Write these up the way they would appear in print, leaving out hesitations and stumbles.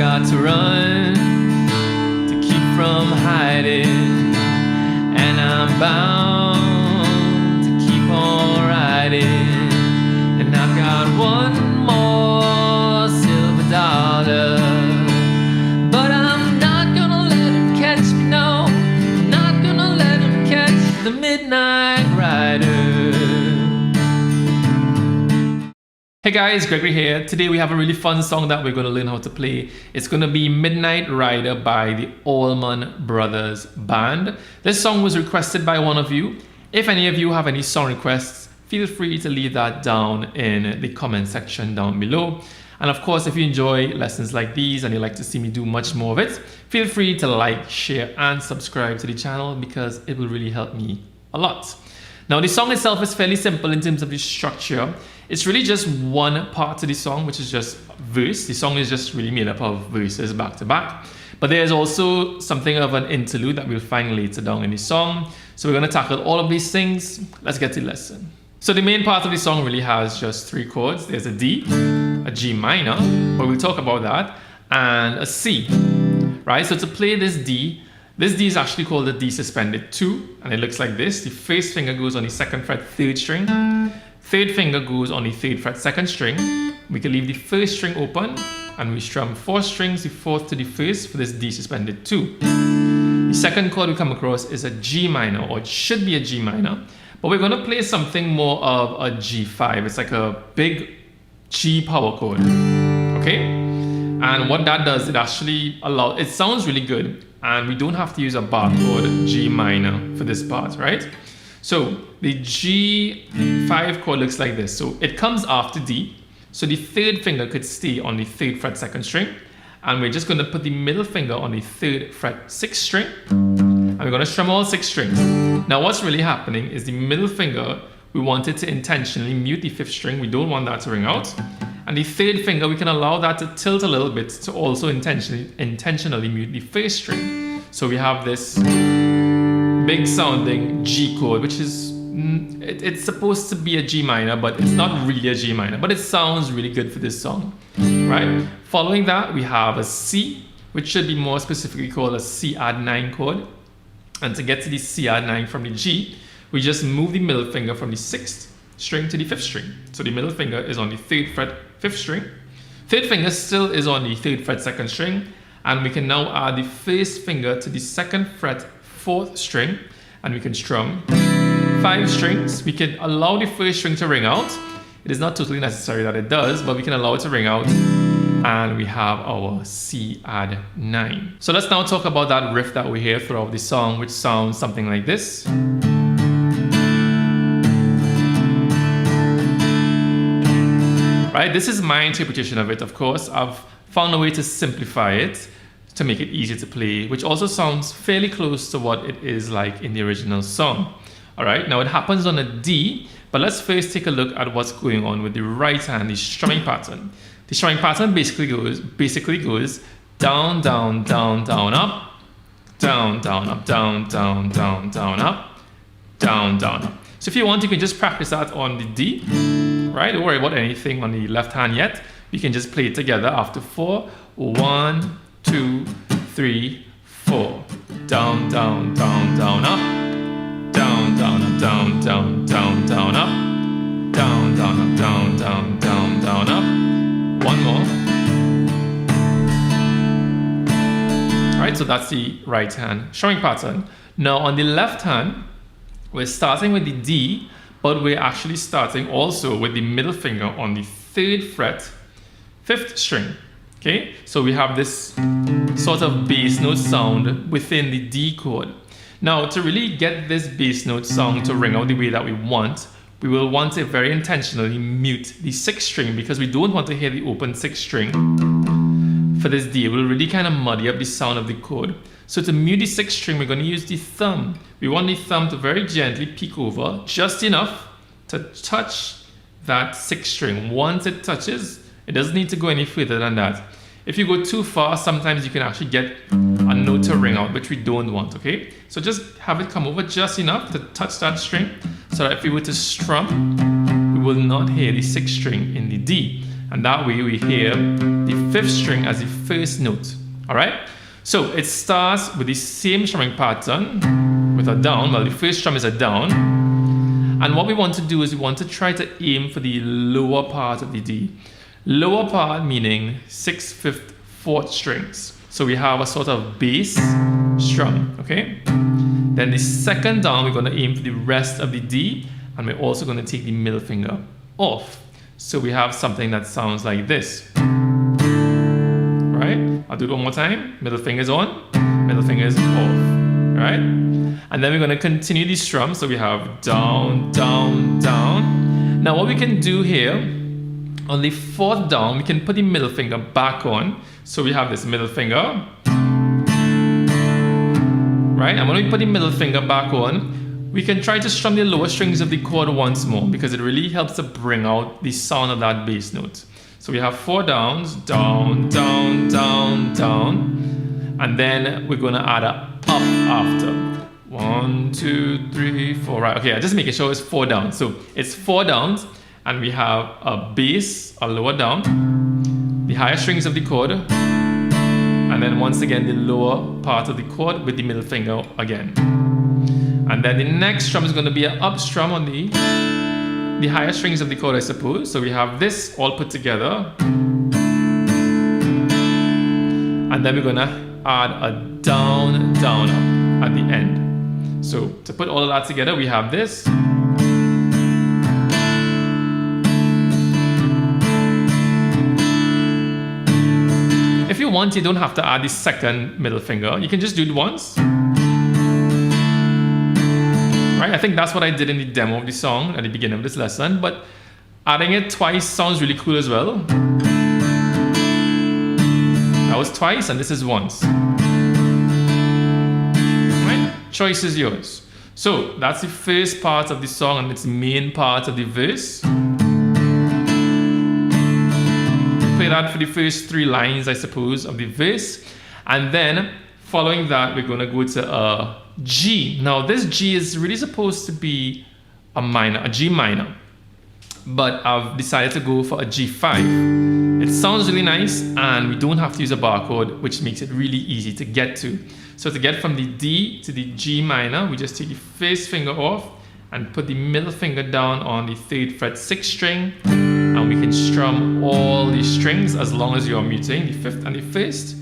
got to run to keep from hiding, and I'm bound to keep on riding. And I've got one more silver dollar, but I'm not gonna let him catch me, no, not gonna let him catch the Midnight Rider. Hey guys, Gregory here. Today we have a really fun song that we're going to learn how to play. It's going to be Midnight Rider by the Allman Brothers Band. This song was requested by one of you. If any of you have any song requests, feel free to leave that down in the comment section down below. And of course, if you enjoy lessons like these and you'd like to see me do much more of it, feel free to like, share, and subscribe to the channel because it will really help me a lot. Now, the song itself is fairly simple in terms of the structure. It's really just one part to the song, which is just verse. The song is just really made up of verses back to back. But there's also something of an interlude that we'll find later down in the song. So we're going to tackle all of these things. Let's get to the lesson. So the main part of the song really has just 3 chords. There's a D, a G minor, but we'll talk about that, and a C, right? So to play this D is actually called the D suspended 2, and it looks like this. The first finger goes on the 2nd fret 3rd string. 3rd finger goes on the 3rd fret 2nd string. We can leave the 1st string open and we strum 4 strings, the 4th to the 1st for this D suspended 2. The second chord we come across is a G minor, or it should be a G minor, but we're going to play something more of a G5. It's like a big G power chord, okay? And what that does, it actually allows, it sounds really good, and we don't have to use a bar chord G minor for this part, right? So the G5 chord looks like this. So it comes after D. So the 3rd finger could stay on the 3rd fret 2nd string. And we're just going to put the middle finger on the 3rd fret 6th string. And we're going to strum all 6 strings. Now what's really happening is the middle finger, we want it to intentionally mute the 5th string. We don't want that to ring out. And the 3rd finger, we can allow that to tilt a little bit to also intentionally mute the 1st string. So we have this big sounding G chord, which is, it's supposed to be a G minor, but it's not really a G minor, but it sounds really good for this song, right? Following that, we have a C, which should be more specifically called a C add 9 chord. And to get to the C add 9 from the G, we just move the middle finger from the 6th string to the 5th string. So the middle finger is on the 3rd fret 5th string. 3rd finger still is on the 3rd fret 2nd string. And we can now add the 1st finger to the 2nd fret 4th string, and we can strum 5 strings. We can allow the 1st string to ring out. It is not totally necessary that it does, but we can allow it to ring out, and we have our C add 9. So let's now talk about that riff that we hear throughout the song, which sounds something like this. Right, this is my interpretation of it, of course. I've found a way to simplify it to make it easier to play, which also sounds fairly close to what it is like in the original song. All right, now it happens on a D, but let's first take a look at what's going on with the right hand, the strumming pattern. The strumming pattern basically goes down, down, down, down, up, down, down, up, down, down, down, down, up, down, down, up. So if you want, you can just practice that on the D, right? Don't worry about anything on the left hand yet. You can just play it together after 4. 1, 2, 3, 4. Down, down, down, down, up. Down, down, up, down, down, down, down, up. Down, down, up, down, down, down, down, up. One more. All right, so that's the right hand strumming pattern. Now on the left hand, we're starting with the D, but we're actually starting also with the middle finger on the 3rd fret 5th string. Okay, so we have this sort of bass note sound within the D chord. Now, to really get this bass note sound to ring out the way that we want, we will want to very intentionally mute the 6th string, because we don't want to hear the open 6th string for this D. It will really kind of muddy up the sound of the chord. So to mute the 6th string, we're going to use the thumb. We want the thumb to very gently peek over, just enough to touch that 6th string. Once it touches, it doesn't need to go any further than that. If you go too far, sometimes you can actually get a note to ring out, which we don't want, okay? So just have it come over just enough to touch that string, so that if we were to strum, we will not hear the 6th string in the D. And that way we hear the fifth string as the first note. All right? So it starts with the same strumming pattern with a down. Well, the first strum is a down. And what we want to do is we want to try to aim for the lower part of the D. Lower part meaning 6th, 5th, 4th strings. So we have a sort of bass strum, okay? Then the second down, we're going to aim for the rest of the D, and we're also going to take the middle finger off. So we have something that sounds like this. Right? I'll do it one more time. Middle finger's on, middle finger's off. Right? And then we're going to continue the strum. So we have down, down, down. Now what we can do here, on the fourth down, we can put the middle finger back on. So we have this middle finger. Right? And when we put the middle finger back on, we can try to strum the lower strings of the chord once more because it really helps to bring out the sound of that bass note. So we have 4 downs, down, down, down, down. And then we're going to add a up after. 1, 2, 3, 4. Right, okay, I just making sure it's 4 downs. So it's 4 downs, and we have a bass, a lower down, the higher strings of the chord, and then once again the lower part of the chord with the middle finger again. And then the next strum is going to be an up strum on the higher strings of the chord, I suppose. So we have this all put together. And then we're going to add a down, down, up at the end. So to put all of that together, we have this. If you want, you don't have to add the second middle finger. You can just do it once. Right? I think that's what I did in the demo of the song at the beginning of this lesson, but adding it twice sounds really cool as well. That was twice and this is once. Right? Choice is yours. So that's the first part of the song and its main part of the verse. Play that for the first 3 lines, I suppose, of the verse. And then following that, we're going to go to a G. Now this G is really supposed to be a G minor, but I've decided to go for a G5. It sounds really nice and we don't have to use a bar chord, which makes it really easy to get to. So to get from the D to the G minor, we just take the first finger off and put the middle finger down on the 3rd fret 6th string, and we can strum all these strings as long as you're muting the 5th and the 1st.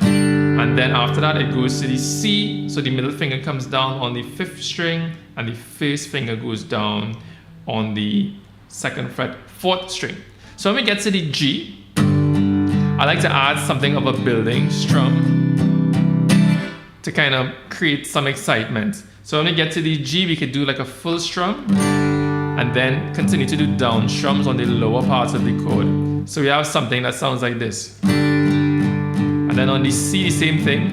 And then after that, it goes to the C. So the middle finger comes down on the 5th string and the first finger goes down on the 2nd fret 4th string. So when we get to the G, I like to add something of a building strum to kind of create some excitement. So when we get to the G, we could do like a full strum and then continue to do down strums on the lower parts of the chord. So we have something that sounds like this. And then on the C, the same thing.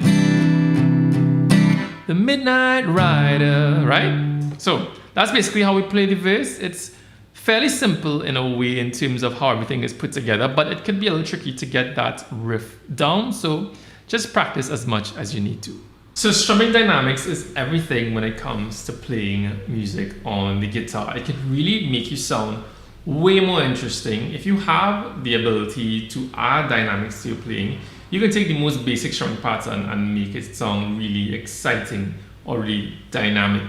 The Midnight Rider, right? So that's basically how we play the verse. It's fairly simple in a way in terms of how everything is put together, but it can be a little tricky to get that riff down. So just practice as much as you need to. So strumming dynamics is everything when it comes to playing music on the guitar. It can really make you sound way more interesting. If you have the ability to add dynamics to your playing, you can take the most basic strumming pattern and make it sound really exciting or really dynamic.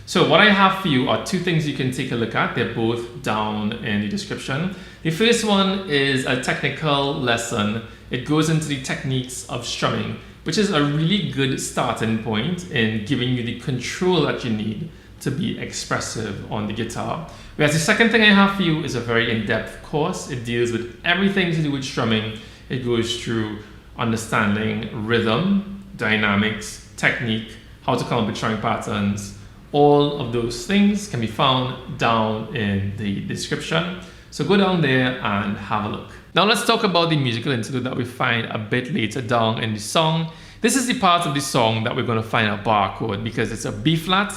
So what I have for you are 2 things you can take a look at. They're both down in the description. The first one is a technical lesson. It goes into the techniques of strumming, which is a really good starting point in giving you the control that you need to be expressive on the guitar. Whereas the second thing I have for you is a very in-depth course. It deals with everything to do with strumming. It goes through understanding rhythm, dynamics, technique, how to come up with strumming patterns. All of those things can be found down in the description. So go down there and have a look. Now let's talk about the musical interlude that we find a bit later down in the song. This is the part of the song that we're going to find a bar chord because it's a B flat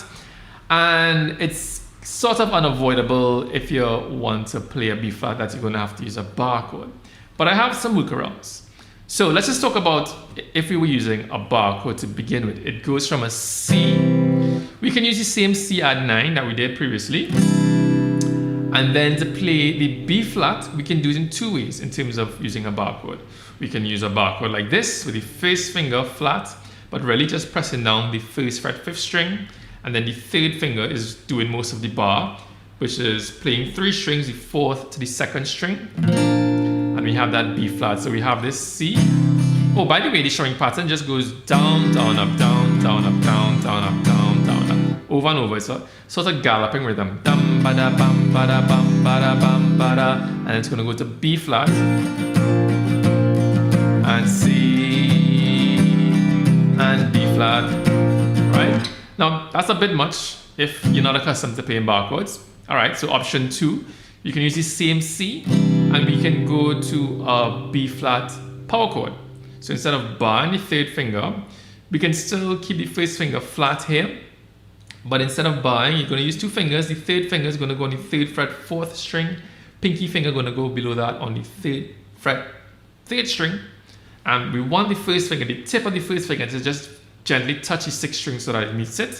and it's sort of unavoidable if you want to play a B flat that you're going to have to use a bar chord. But I have some workarounds. So let's just talk about if we were using a bar chord to begin with. It goes from a C. We can use the same C add 9 that we did previously. And then to play the B flat, we can do it in two ways in terms of using a bar chord. We can use a bar chord like this with the first finger flat, but really just pressing down the first fret 5th string, and then the third finger is doing most of the bar, which is playing 3 strings, the 4th to the 2nd string, and we have that B flat. So we have this C. Oh, by the way, the strumming pattern just goes down, down, up, down, down, up, down, down, up, down, down, up, over and over. It's a sort of galloping rhythm. Dum, ba, da, bum, ba, da, bum, ba, da, bum, ba, da. And it's going to go to B flat and C and B flat, right? Now, that's a bit much if you're not accustomed to playing bar chords. All right, so option 2, you can use the same C and we can go to a B flat power chord. So instead of barring the 3rd finger, we can still keep the 1st finger flat here, but instead of barring, you're going to use 2 fingers. The 3rd finger is going to go on the 3rd fret 4th string, pinky finger going to go below that on the 3rd fret 3rd string, and we want the 1st finger, the tip of the 1st finger, to just gently touch the 6th string so that it meets it.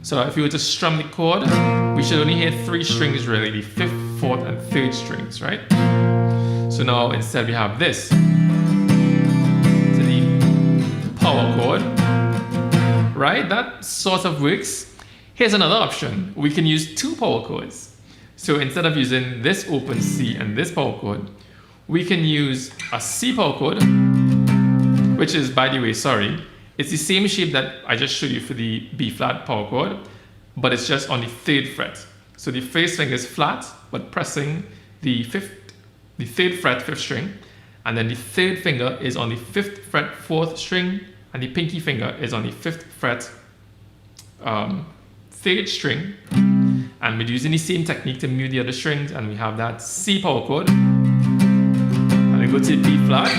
So if we were to strum the chord, we should only hear 3 strings really, the 5th, 4th, and 3rd strings, right? So now instead we have this. Power chord, right? That sort of works. Here's another option. We can use 2 power chords. So instead of using this open C and this power chord, we can use a C power chord, which is, by the way, sorry, it's the same shape that I just showed you for the B flat power chord, but it's just on the 3rd fret. So the 1st finger is flat, but pressing the 3rd fret 5th string, and then the 3rd finger is on the 5th fret 4th string, and the pinky finger is on the 5th fret 3rd string. And we're using the same technique to mute the other strings, and we have that C power chord. And we go to B flat.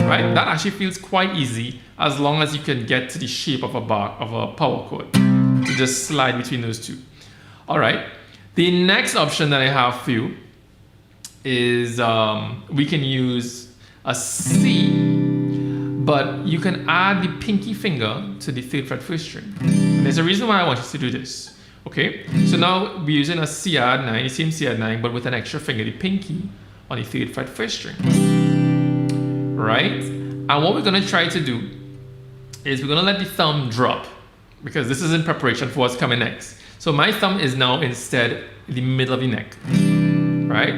Right? That actually feels quite easy as long as you can get to the shape of a power chord to just slide between those two. All right. The next option that I have for you is we can use a C, but you can add the pinky finger to the 3rd fret 1st string. And there's a reason why I want you to do this. Okay, so now we're using a C add 9, the same C add 9, but with an extra finger, the pinky, on the 3rd fret 1st string. Right? And what we're going to try to do is we're going to let the thumb drop, because this is in preparation for what's coming next. So my thumb is now instead the middle of the neck. Right?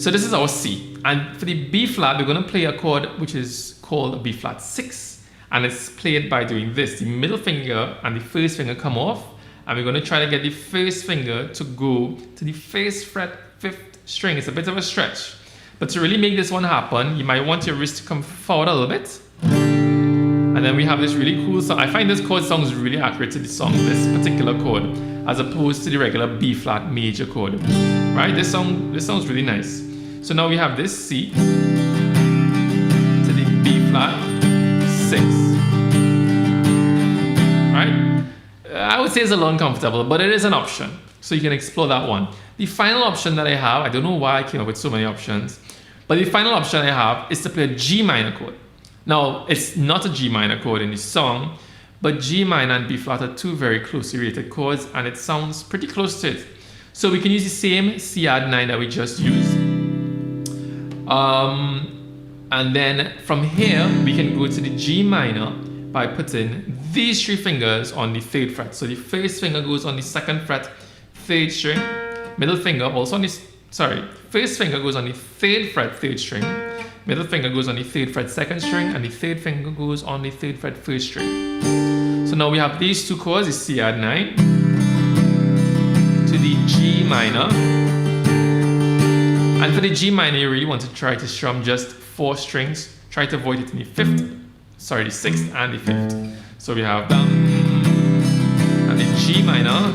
So this is our C. And for the B flat, we're going to play a chord which is called a B flat 6. And it's played by doing this. The middle finger and the 1st finger come off. And we're going to try to get the 1st finger to go to the 1st fret 5th string. It's a bit of a stretch. But to really make this one happen, you might want your wrist to come forward a little bit. And then we have this really cool song. I find this chord sounds really accurate to the song, this particular chord, as opposed to the regular B flat major chord. Right? This sounds really nice. So now we have this C to the B flat 6. Right? I would say it's a little uncomfortable, but it is an option. So you can explore that one. The final option that I have, I don't know why I came up with so many options, but the final option I have is to play a G minor chord. Now, it's not a G minor chord in the song, but G minor and B flat are 2 very closely related chords, and it sounds pretty close to it. So we can use the same C add 9 that we just used. And then from here, we can go to the G minor by putting these 3 fingers on the 3rd fret. So the 1st finger goes on the 2nd fret 3rd string, middle finger also on the, 1st finger goes on the 3rd fret 3rd string, middle finger goes on the 3rd fret 2nd string, and the 3rd finger goes on the 3rd fret 1st string. So now we have these 2 chords, the C add 9 to the G minor. And for the G minor, you really want to try to strum just 4 strings. Try to avoid it in the 6th and the 5th. So we have dum and the G minor.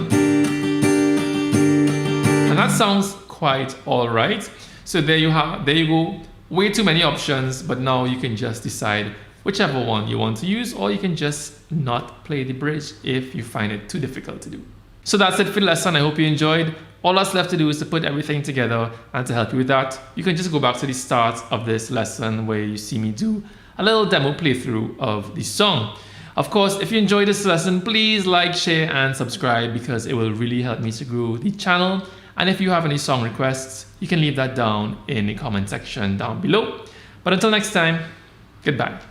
And that sounds quite all right. So there you go. Way too many options, but now you can just decide whichever one you want to use, or you can just not play the bridge if you find it too difficult to do. So that's it for the lesson. I hope you enjoyed. All that's left to do is to put everything together, and to help you with that, you can just go back to the start of this lesson where you see me do a little demo playthrough of the song. Of course, if you enjoyed this lesson, please like, share, and subscribe because it will really help me to grow the channel. And if you have any song requests, you can leave that down in the comment section down below. But until next time, goodbye.